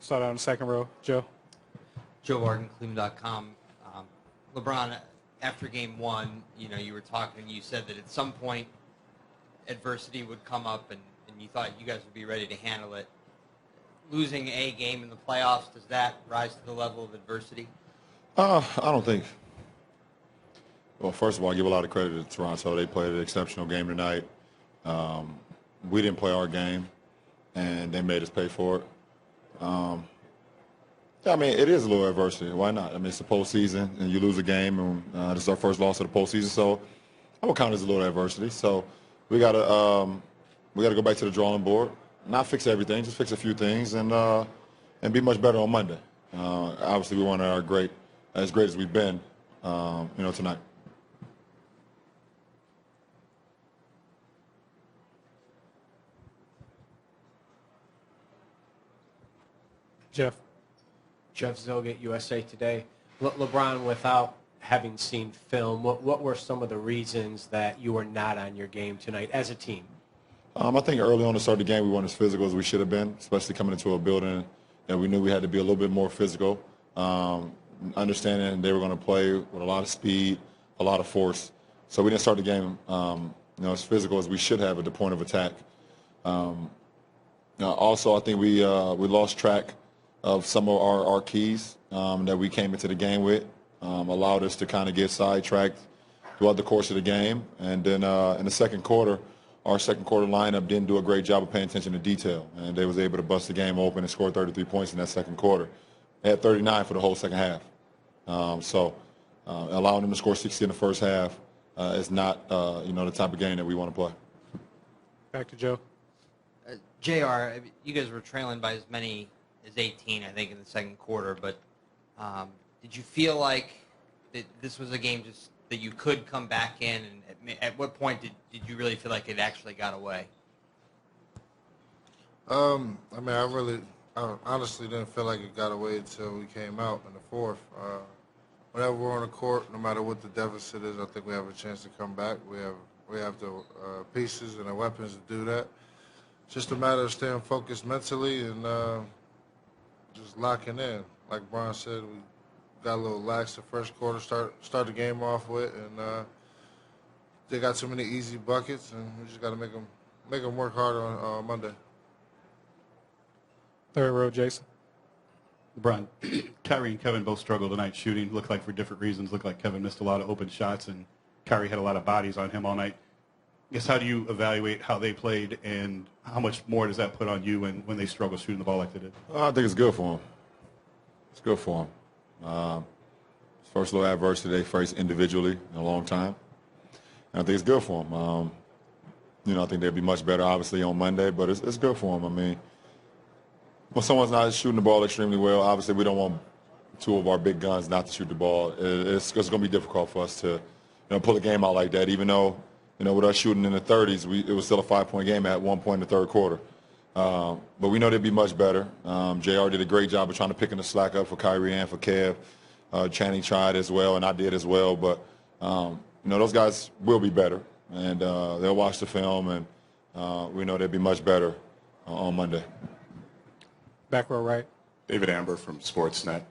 Start out in the second row. Joe. Joe Barton, Cleveland.com. LeBron, after game one, you were talking and you said that at some point adversity would come up and you thought you guys would be ready to handle it. Losing a game in the playoffs, does that rise to the level of adversity? I don't think. Well, first of all, I give a lot of credit to Toronto. They played an exceptional game tonight. We didn't play our game, and they made us pay for it. Yeah, I mean, it is a little adversity. Why not? I mean, it's the postseason, and you lose a game, and this is our first loss of the postseason, so I would count it as a little adversity. So we got to go back to the drawing board, not fix everything, just fix a few things, and be much better on Monday. Obviously, we weren't as great as we've been, tonight. Jeff Zogett, USA Today. LeBron, without having seen film, what were some of the reasons that you were not on your game tonight as a team? I think early on to start the game, we weren't as physical as we should have been, especially coming into a building that we knew we had to be a little bit more physical, understanding they were going to play with a lot of speed, a lot of force. So we didn't start the game as physical as we should have at the point of attack. Also, I think we lost track of some of our keys that we came into the game with, allowed us to kind of get sidetracked throughout the course of the game. And then in the second quarter, our second quarter lineup didn't do a great job of paying attention to detail, and they was able to bust the game open and score 33 points in that second quarter. They had 39 for the whole second half. Allowing them to score 60 in the first half is not, the type of game that we want to play. Back to Joe. JR, you guys were trailing by as many as 18, I think, in the second quarter, but did you feel like that this was a game just that you could come back in, and at what point did you really feel like it actually got away? I honestly didn't feel like it got away until we came out in the fourth. Whenever we're on the court, no matter what the deficit is, I think we have a chance to come back. We have the pieces and the weapons to do that. It's just a matter of staying focused mentally and just locking in. Like Brian said, we got a little lax the first quarter, start the game off with, and they got too many easy buckets, and we just got to make them work harder on Monday. Third row, Jason. LeBron, Kyrie and Kevin both struggled tonight shooting. Looked like for different reasons. Looked like Kevin missed a lot of open shots, and Kyrie had a lot of bodies on him all night. I guess how do you evaluate how they played, and how much more does that put on you when they struggle shooting the ball like they did? I think it's good for them. It's good for them. First little adversity they faced individually in a long time. And I think it's good for them. I think they'll be much better, obviously, on Monday, but it's good for them. I mean, when someone's not shooting the ball extremely well, obviously we don't want two of our big guns not to shoot the ball. It's going to be difficult for us to pull a game out like that, even though, with us shooting in the 30s, it was still a 5-point game at one point in the third quarter. But we know they'd be much better. JR did a great job of trying to pick the slack up for Kyrie and for Kev. Channing tried as well, and I did as well. But, those guys will be better, and they'll watch the film, and we know they'll be much better on Monday. Back row, right. David Amber from Sportsnet.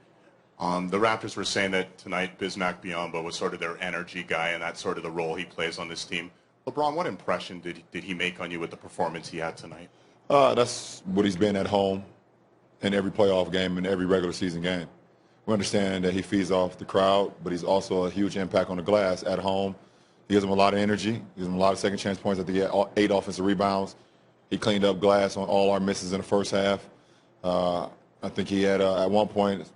The Raptors were saying that tonight Bismack Biyombo was sort of their energy guy, and that's sort of the role he plays on this team. LeBron, what impression did he make on you with the performance he had tonight? That's what he's been at home in every playoff game and every regular season game. We understand that he feeds off the crowd, but he's also a huge impact on the glass at home. He gives them a lot of energy. He gives them a lot of second chance points. I think he had 8 offensive rebounds. He cleaned up glass on all our misses in the first half. I think he had, at one point,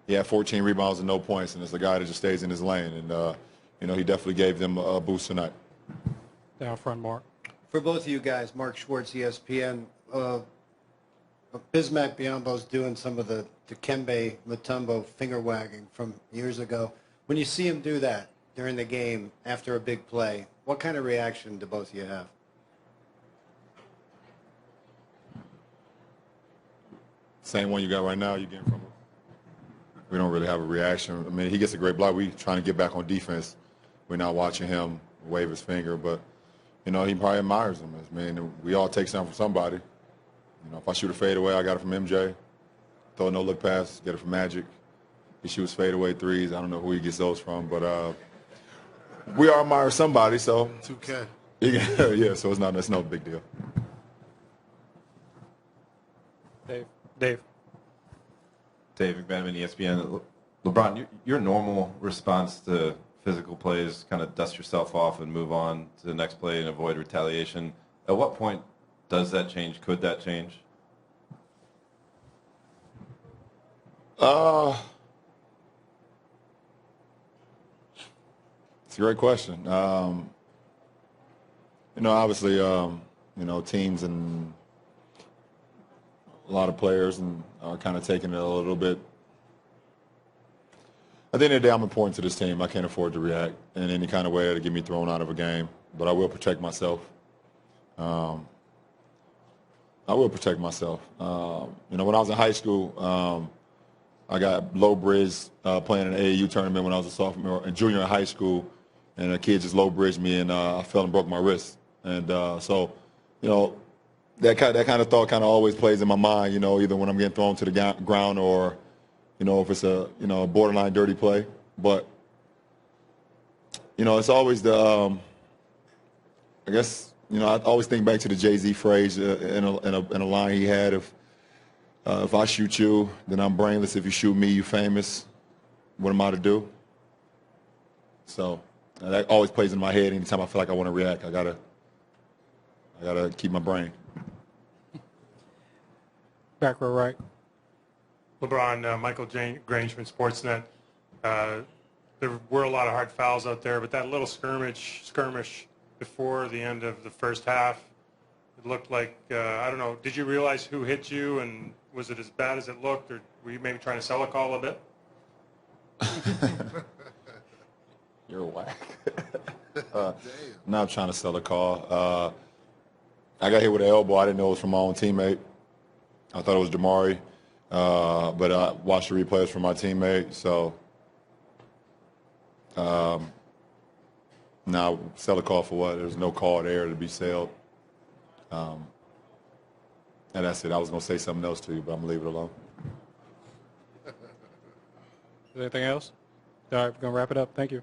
he had 14 rebounds and no points, and it's a guy that just stays in his lane. And, he definitely gave them a boost tonight. Down front, Mark. For both of you guys, Mark Schwartz, ESPN, Bismack Biyombo's doing some of the Dikembe Mutombo finger wagging from years ago. When you see him do that during the game after a big play, what kind of reaction do both of you have? Same one you got right now, you getting from him. We don't really have a reaction. I mean, he gets a great block. We trying to get back on defense. We're not watching him wave his finger, but, he probably admires him. I mean, we all take something from somebody. If I shoot a fadeaway, I got it from MJ. throw a no-look pass, get it from Magic. He shoots fadeaway threes. I don't know who he gets those from, but we all admire somebody, so 2K. yeah. So it's no big deal. Dave. Dave McManaman, ESPN. LeBron, your normal response to physical plays, kind of dust yourself off and move on to the next play and avoid retaliation. At what point does that change? Could that change? It's a great question. Obviously, teams and a lot of players are kind of taking it a little bit. At the end of the day, I'm important to this team. I can't afford to react in any kind of way to get me thrown out of a game, but I will protect myself. When I was in high school, I got low bridge playing in an AAU tournament when I was a sophomore and junior in high school, and a kid just low bridged me, and I fell and broke my wrist. And that kind of thought kind of always plays in my mind, either when I'm getting thrown to the ground or, if it's a borderline dirty play. But it's always I always think back to the Jay-Z phrase in a line he had of, if I shoot you, then I'm brainless. If you shoot me, you famous. What am I to do? So that always plays in my head anytime I feel like I want to react. I gotta keep my brain. Back row right. LeBron, Michael Grange from Sportsnet. There were a lot of hard fouls out there, but that little skirmish before the end of the first half, it looked like, I don't know, did you realize who hit you, and was it as bad as it looked, or were you maybe trying to sell a call a bit? You're whack. Not trying to sell a call. I got hit with an elbow. I didn't know it was from my own teammate. I thought it was Damari, but I watched the replays from my teammate. So now sell a call for what? There's no call there to be sold. And that's it. I was going to say something else to you, but I'm going to leave it alone. Is there anything else? All right, we're going to wrap it up. Thank you.